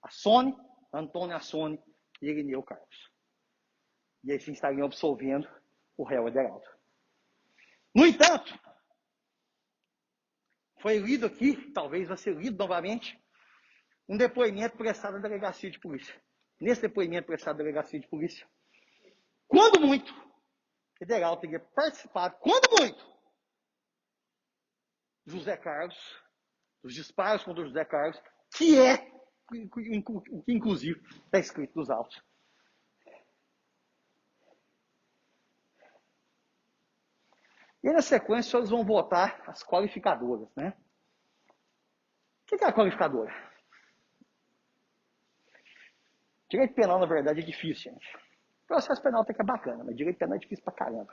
a Sônia, Antônio Assone e Irineu Carlos. E aí sim estariam absolvendo o réu Ederaldo. No entanto, foi lido aqui, talvez vai ser lido novamente, um depoimento prestado à delegacia de polícia. Nesse depoimento prestado à delegacia de polícia, quando muito, Ederaldo teria participado, quando muito, José Carlos, dos disparos contra José Carlos, que é o que inclusive está escrito nos autos. E na sequência, os senhores vão votar as qualificadoras, né? O que é a qualificadora? Direito penal, na verdade, é difícil, gente. Processo penal até que é bacana, mas direito penal é difícil pra caramba.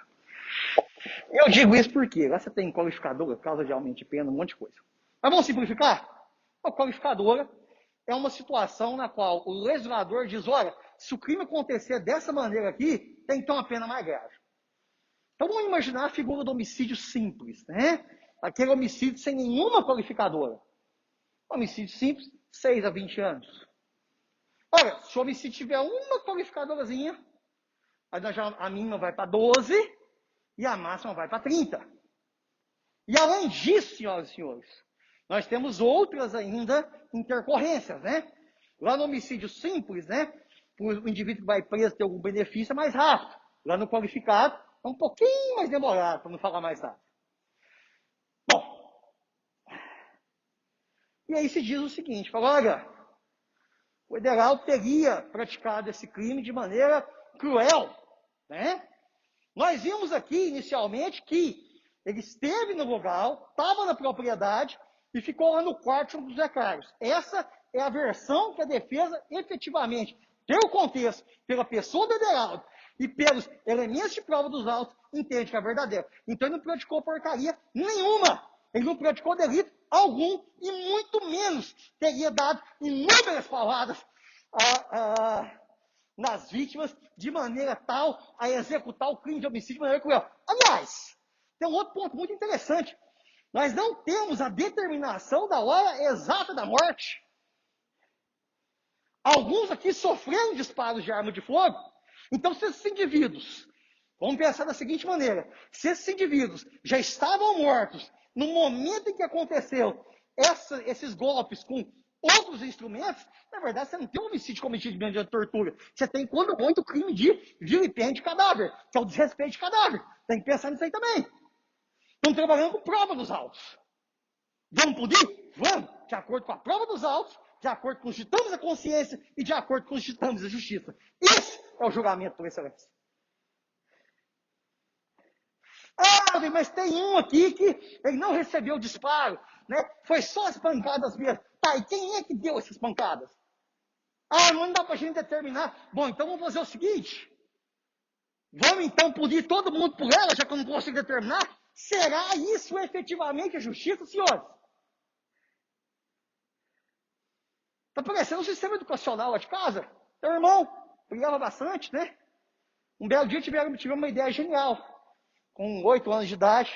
Eu digo isso porque lá você tem qualificadora, causa de aumento de pena, um monte de coisa. Mas vamos simplificar? A qualificadora é uma situação na qual o legislador diz, olha, se o crime acontecer dessa maneira aqui, tem que ter uma pena mais grave. Então vamos imaginar a figura do homicídio simples, né? Aquele homicídio sem nenhuma qualificadora. Homicídio simples, 6 a 20 anos. Olha, se o homicídio tiver uma qualificadorazinha, a mínima vai para 12 e a máxima vai para 30. E além disso, senhoras e senhores, nós temos outras ainda intercorrências, né? Lá no homicídio simples, né? O indivíduo que vai preso ter algum benefício é mais rápido. Lá no qualificado, é um pouquinho mais demorado, para não falar mais nada. Bom, e aí se diz o seguinte, fala, olha, o Ederaldo teria praticado esse crime de maneira cruel, né? Nós vimos aqui, inicialmente, que ele esteve no local, estava na propriedade e ficou lá no quarto junto com o José Carlos. Essa é a versão que a defesa, efetivamente, pelo contexto, pela pessoa do Ederaldo e pelos elementos de prova dos autos, entende que é verdadeiro. Então ele não praticou porcaria nenhuma. Ele não praticou delito algum e muito menos teria dado inúmeras palavras nas vítimas de maneira tal a executar o crime de homicídio de maneira cruel. Aliás, tem um outro ponto muito interessante. Nós não temos a determinação da hora exata da morte. Alguns aqui sofreram disparos de arma de fogo. Então, se esses indivíduos, vamos pensar da seguinte maneira, se esses indivíduos já estavam mortos no momento em que aconteceu esses golpes com outros instrumentos, na verdade você não tem um homicídio cometido mediante tortura. Você tem, quando muito, crime de vilipêndio de cadáver, que é o desrespeito de cadáver. Tem que pensar nisso aí também. Estamos trabalhando com prova dos autos. Vamos punir? Vamos, de acordo com a prova dos autos, de acordo com os ditames da consciência e de acordo com os ditames da justiça. Esse é o julgamento por excelência. Ah, mas tem um aqui que ele não recebeu disparo, né? Foi só as pancadas mesmo. Tá, e quem é que deu essas pancadas? Ah, não dá pra gente determinar. Bom, então vamos fazer o seguinte. Vamos então punir todo mundo por ela, já que eu não consigo determinar? Será isso efetivamente a justiça, senhores? Está parecendo um sistema educacional lá de casa. Meu irmão brigava bastante, né? Um belo dia tivemos uma ideia genial. Com 8 anos de idade,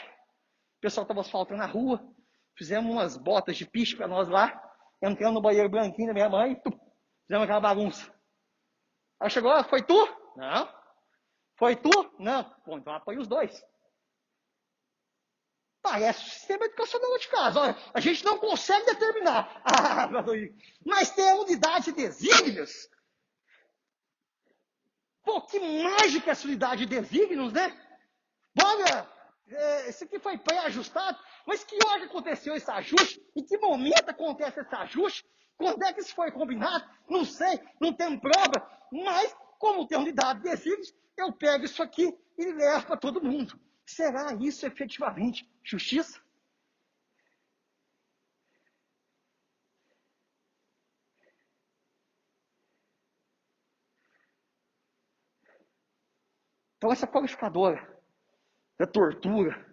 O pessoal estava asfaltando a rua, fizemos umas botas de piche para nós lá, entramos no banheiro branquinho da minha mãe, fizemos aquela bagunça. Aí chegou, foi tu? Não. Foi tu? Não. Bom, então apoia os dois. Parece o sistema educacional de casa. Olha, a gente não consegue determinar. Mas tem a unidade de desígnios. Pô, que mágica essa unidade de desígnios, né? Olha, esse aqui foi pré-ajustado, mas que hora que aconteceu esse ajuste? Em que momento acontece esse ajuste? Quando é que isso foi combinado? Não sei, não tem prova, mas como tem unidade de desígnios, eu pego isso aqui e levo para todo mundo. Será isso efetivamente justiça? Então essa qualificadora da tortura,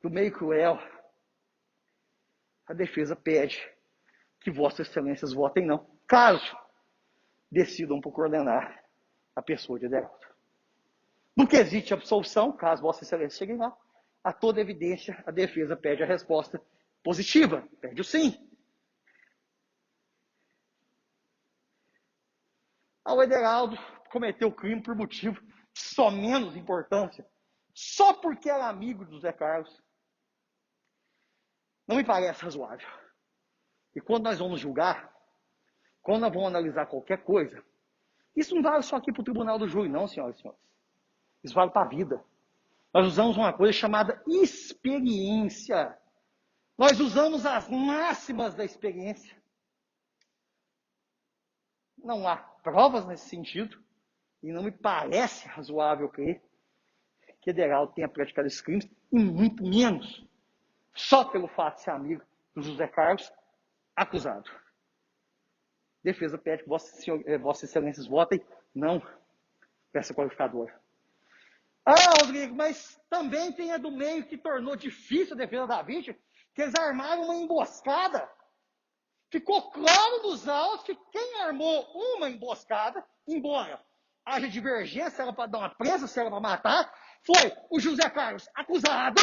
do meio cruel, a defesa pede que vossas excelências votem não, caso decidam por condenar a pessoa de Aderaldo. No quesito absolução, caso vossa excelência cheguem lá, a toda evidência, a defesa pede a resposta positiva, pede o sim. O Ederaldo cometeu o crime por motivo de só menos importância, só porque era amigo do Zé Carlos. Não me parece razoável. E quando nós vamos julgar, quando nós vamos analisar qualquer coisa, isso não vale só aqui para o tribunal do júri, não, senhoras e senhores. Isso vale para a vida. Nós usamos uma coisa chamada experiência. Nós usamos as máximas da experiência. Não há provas nesse sentido, e não me parece razoável crer que Ederaldo tenha praticado esses crimes, e muito menos só pelo fato de ser amigo do José Carlos, acusado. Defesa pede que vossas excelências votem não para essa qualificadora. Rodrigo, mas também tem a do meio que tornou difícil a defesa da vítima, que eles armaram uma emboscada. Ficou claro nos autos que quem armou uma emboscada, embora haja divergência, se era para dar uma presa, se era para matar, foi o José Carlos acusado,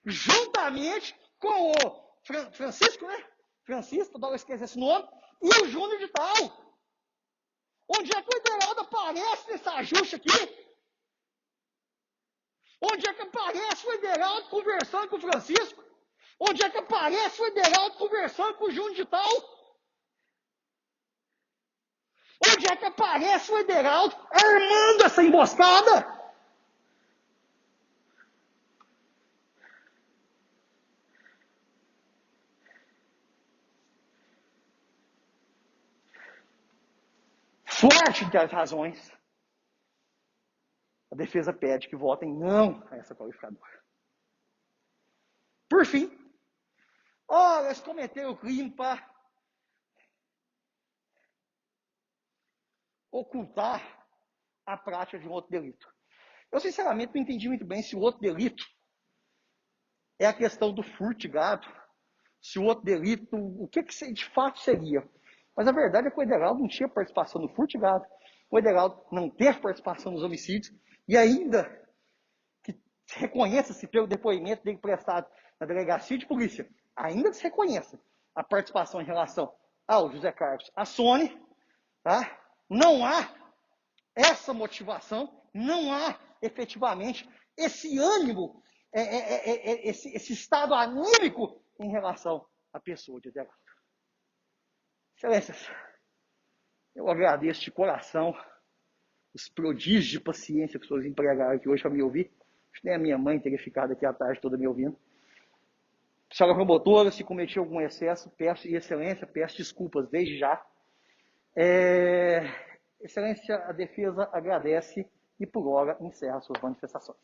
juntamente com o Francisco, né? Francisco, eu esqueci esse nome, e o Júnior de Tal. Onde é que o Ederaldo aparece nesse ajuste aqui? Onde é que aparece o Ederaldo conversando com o Francisco? Onde é que aparece o Ederaldo conversando com o Júnior de Tal? Onde é que aparece o Ederaldo armando essa emboscada? Forte entre as razões, a defesa pede que votem não a essa qualificadora. Por fim, eles cometeram o crime para ocultar a prática de um outro delito. Eu, sinceramente, não entendi muito bem se o outro delito é a questão do furto de gado, se o outro delito, o que de fato seria. Mas a verdade é que o Ederaldo não tinha participação no furto de gado, o Ederaldo não teve participação nos homicídios, e ainda que reconheça-se pelo depoimento dele prestado na delegacia de polícia, ainda que se reconheça a participação em relação ao José Carlos Assone, tá? Não há essa motivação, não há efetivamente esse ânimo, esse estado anímico em relação à pessoa de Ederaldo. Excelências, eu agradeço de coração os prodígios de paciência que os senhores empregaram aqui hoje para me ouvir. Acho que nem a minha mãe teria ficado aqui a tarde toda me ouvindo. Senhora promotora, se cometi algum excesso, peço, e excelência, peço desculpas desde já. Excelência, a defesa agradece e por hora encerra suas manifestações.